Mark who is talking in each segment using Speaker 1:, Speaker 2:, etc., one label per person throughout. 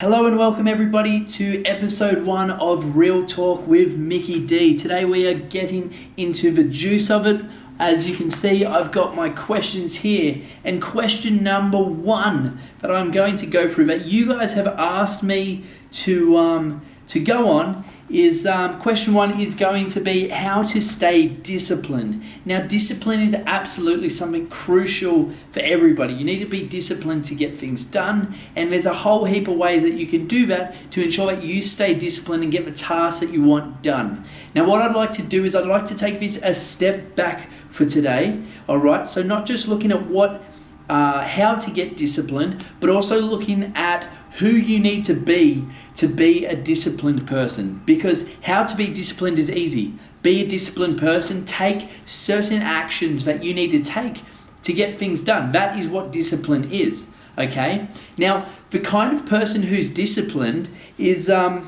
Speaker 1: Hello and welcome everybody to episode 1 of Real Talk with Mickey D. Today we are getting into the juice of it. As you can see, I've got my questions here, and question number 1 that I'm going to go through that you guys have asked me to go on is question 1 is going to be how to stay disciplined. Now, discipline is absolutely something crucial for everybody. You need to be disciplined to get things done, and there's a whole heap of ways that you can do that to ensure that you stay disciplined and get the tasks that you want done. Now, what I'd like to do is I'd like to take this a step back for today, all right? So not just looking at how to get disciplined, but also looking at who you need to be a disciplined person. Because how to be disciplined is easy. Be a disciplined person. Take certain actions that you need to take to get things done. That is what discipline is. Okay. Now, the kind of person who's disciplined is a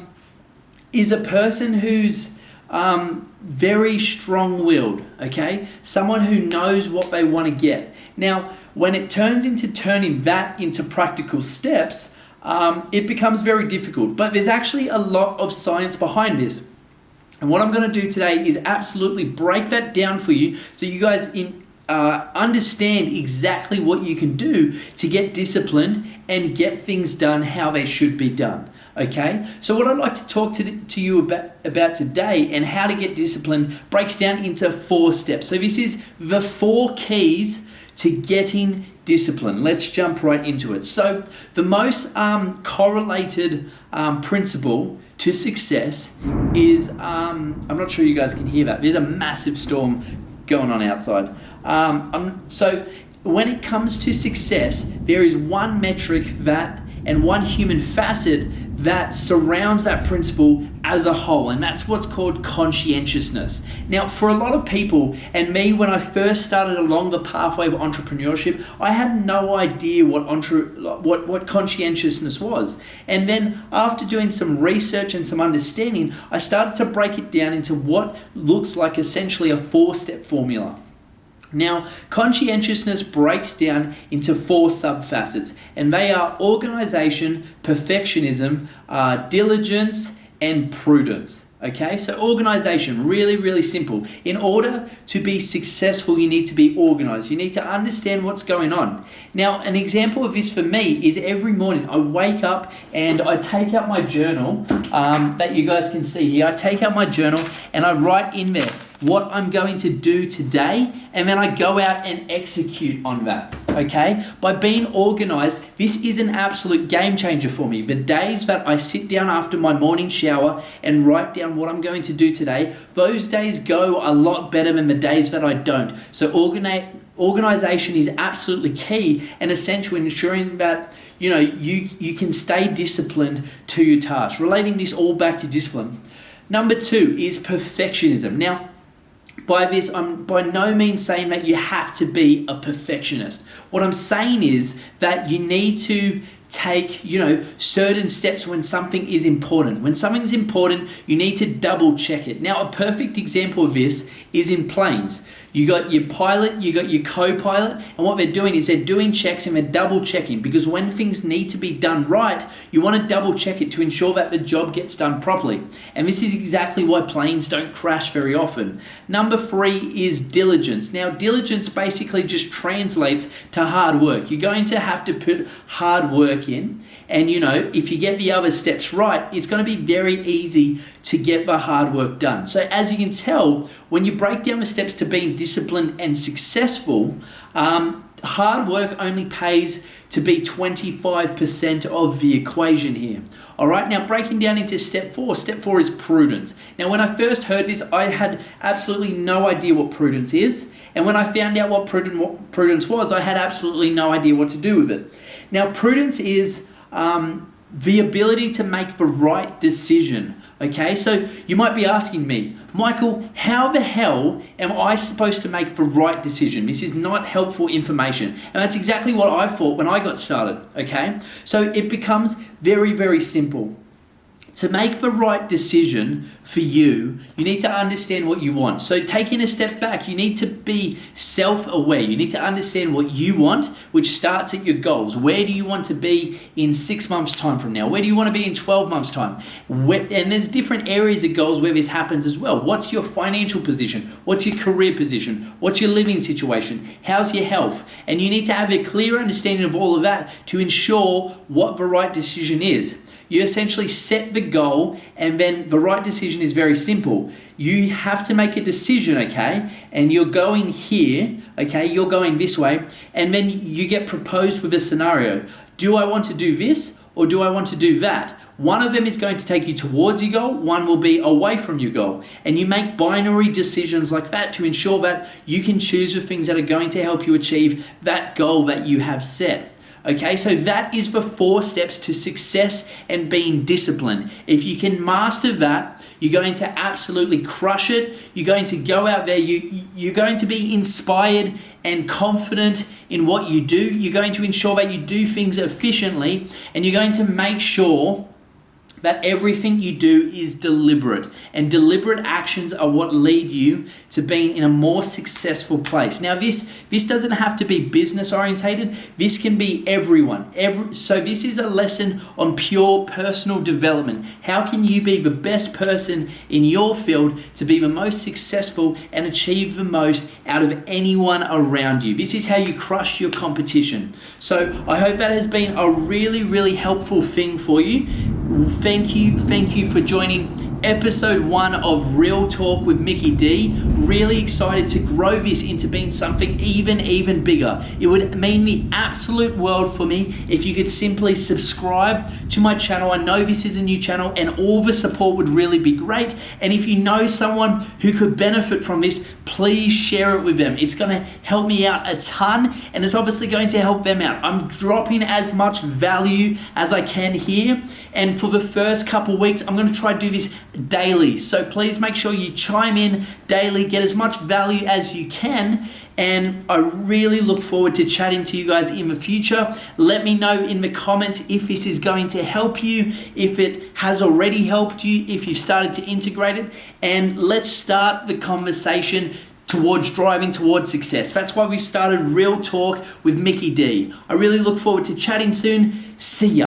Speaker 1: person who's very strong-willed. Okay, someone who knows what they want to get. Now, when it turns into turning that into practical steps, it becomes very difficult. But there's actually a lot of science behind this. And what I'm going to do today is absolutely break that down for you so you guys understand exactly what you can do to get disciplined and get things done how they should be done. Okay, so what I'd like to talk to you about today and how to get disciplined breaks down into 4 steps. So this is the 4 keys to getting discipline. Let's jump right into it. So the most correlated principle to success is, I'm not sure you guys can hear that. There's a massive storm going on outside. So when it comes to success, there is one metric and one human facet that surrounds that principle as a whole, and that's what's called conscientiousness. Now, for a lot of people, and me, when I first started along the pathway of entrepreneurship, I had no idea what conscientiousness was. And then after doing some research and some understanding, I started to break it down into what looks like essentially a 4-step formula. Now, conscientiousness breaks down into 4 sub-facets, and they are organization, perfectionism, diligence, and prudence. Okay, so organization, really, really simple. In order to be successful, you need to be organized. You need to understand what's going on. Now, an example of this for me is every morning I wake up and I take out my journal that you guys can see here. I take out my journal and I write in there what I'm going to do today, and then I go out and execute on that, okay? By being organized, this is an absolute game changer for me. The days that I sit down after my morning shower and write down what I'm going to do today, those days go a lot better than the days that I don't. So organization is absolutely key and essential in ensuring that you can stay disciplined to your tasks. Relating this all back to discipline. Number 2 is perfectionism. Now, by this, I'm by no means saying that you have to be a perfectionist. What I'm saying is that you need to take, certain steps when something is important. When something's important, you need to double check it. Now, a perfect example of this is in planes. You got your pilot, you got your co-pilot, and what they're doing is they're doing checks and they're double checking, because when things need to be done right, you want to double check it to ensure that the job gets done properly. And this is exactly why planes don't crash very often. Number 3 is diligence. Now, diligence basically just translates to hard work. You're going to have to put hard work in, and if you get the other steps right, it's going to be very easy to get the hard work done. So as you can tell, when you break down the steps to being disciplined and successful, hard work only pays to be 25% of the equation here. All right, now breaking down into step 4. Step 4 is prudence. Now, when I first heard this, I had absolutely no idea what prudence is. And when I found out what prudence was, I had absolutely no idea what to do with it. Now, prudence is the ability to make the right decision. Okay, so you might be asking me, Michael, how the hell am I supposed to make the right decision? This is not helpful information. And that's exactly what I thought when I got started. Okay, so it becomes very, very simple. to make the right decision for you, you need to understand what you want. So taking a step back, you need to be self-aware. You need to understand what you want, which starts at your goals. Where do you want to be in 6 months' time from now? Where do you want to be in 12 months' time? And there's different areas of goals where this happens as well. What's your financial position? What's your career position? What's your living situation? How's your health? And you need to have a clear understanding of all of that to ensure what the right decision is. You essentially set the goal, and then the right decision is very simple. You have to make a decision, okay? And you're going here, okay? You're going this way, and then you get proposed with a scenario. Do I want to do this, or do I want to do that? One of them is going to take you towards your goal, one will be away from your goal. And you make binary decisions like that to ensure that you can choose the things that are going to help you achieve that goal that you have set. Okay, so that is the 4 steps to success and being disciplined. If you can master that, you're going to absolutely crush it. You're going to go out there, you're going to be inspired and confident in what you do. You're going to ensure that you do things efficiently, and you're going to make sure that everything you do is deliberate, and deliberate actions are what lead you to being in a more successful place. Now this doesn't have to be business orientated. This can be everyone. So this is a lesson on pure personal development. How can you be the best person in your field to be the most successful and achieve the most out of anyone around you? This is how you crush your competition. So I hope that has been a really, really helpful thing for you. Thank you for joining episode 1 of Real Talk with Mickey D. Really excited to grow this into being something even bigger. It would mean the absolute world for me if you could simply subscribe to my channel. I know this is a new channel, and all the support would really be great. And if you know someone who could benefit from this, please share it with them. It's going to help me out a ton, and it's obviously going to help them out. I'm dropping as much value as I can here, and for the first couple weeks, I'm going to try to do this daily. So please make sure you chime in daily, get as much value as you can, and I really look forward to chatting to you guys in the future. Let me know in the comments if this is going to help you, if it has already helped you, if you've started to integrate it, and let's start the conversation towards driving towards success. That's why we started Real Talk with Mickey D. I really look forward to chatting soon. See ya.